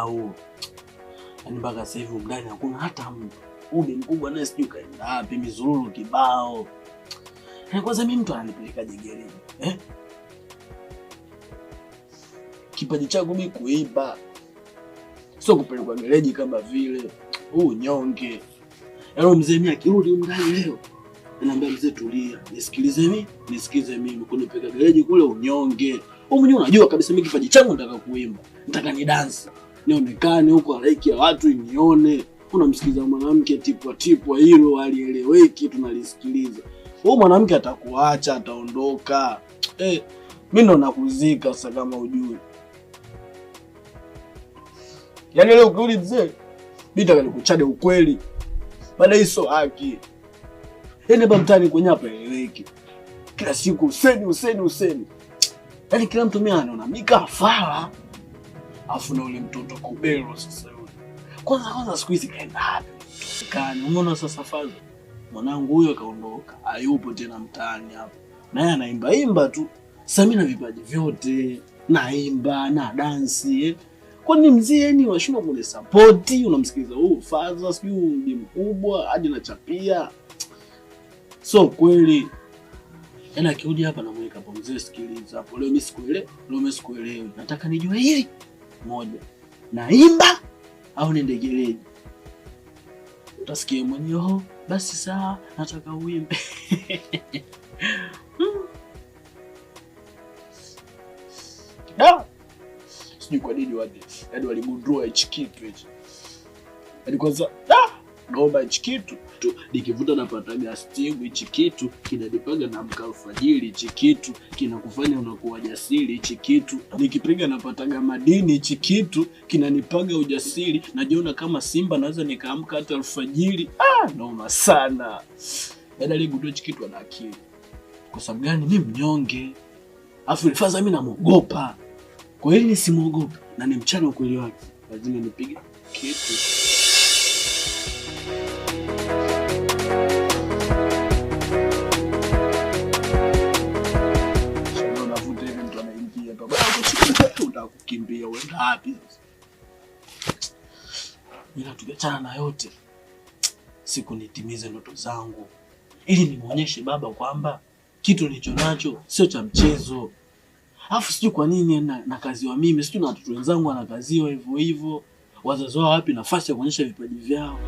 huu. Yaani mpaka sasa hivi ndani hakuna hata mtu. Udi mkubwa naye sijui kaenda wapi, mizururu kibao. Na kwanza mimi mtu ananipeleka gereji. Kipaji changu mimi kuiba. Sio kupelekwa gereji kama vile. Nyonge. Yaani mzee mimi akirudi ndani leo, ananiambia mzee tulia, nisikize mimi. Kunipeleka gereji kule unyonge. Wewe mwenyewe unajua kabisa mimi kipaji changu nataka kuimba. Nataka ni dance. Nionekane huko halaiki ya watu inione. Unamsikiza mwanamke tipwa hilo alieleweki tunalisikiliza. Huyo mwanamke atakuacha, ataondoka. Mimi ndo nakuzika sasa kama ujui. Yaani leo ukirudi mzee, bitaka nikuchade ukweli. Baada hizo haki. Hapa mtaani kwenye hapa eleweki. Kila siku Hussein. Yaani kila mtu mimi anaona mika fala. Afu na ule mtoto Kobelo sasa yule. Kwanza siku hizi kaenda wapi? Umeona sasa safari. Mwanangu huyo kaondoka. Hayupo tena mtaani hapo. Naye anaimba tu. Sasa mimi na vipaji vyote. Naimba, na dansi. Kwani mzee ni washuma kule support, unamsikiliza father, sijui ni mkubwa hadi nachapia. So kweli yana kirudi hapa na mweka hapo mzee, sikiliza hapo leo mimi sikuelewi. Nataka nijue hili moja. Naimba au niende gereji? Utasikia mwenyewe, basi sawa, nataka uimbe. Sijui kwa nini yaani waligundua hichi kitu hichi. Yaani kwanza naomba hichi kitu tu nikivuta napataga stimu. Hichi kitu kinanipaga na amka alfajiri. Hichi kitu kinakufanya unakuwa jasiri. Hichi kitu nikipiga napataga madini. Hichi kitu kinanipaga ujasiri. Najiona kama simba naweza nikaamka hata alfajiri. Noma sana. Yaani aligundua hichi kitu ana akili. Kwa sababu gani? Mimi mnyonge. Afu nifaza mimi namuogopa. Kwa hiyo nisimuogope na ni mchana ukweli wake. Lazima nipige kitu. Sasa navuta hivi mtu anaingia tu. Utakukimbia uenda wapi sasa? Mimi tukiachana na yote. Siku nitimize ndoto zangu. Ili nimuonyeshe baba kwamba kitu nilicho nacho sio cha mchezo. Alafu sijui kwa nini na kazi wa mimi, sijui na watoto wenzangu wanakaziwa hivyo. Wazazi wao wapi nafasi ya kuonyesha vipaji vyao.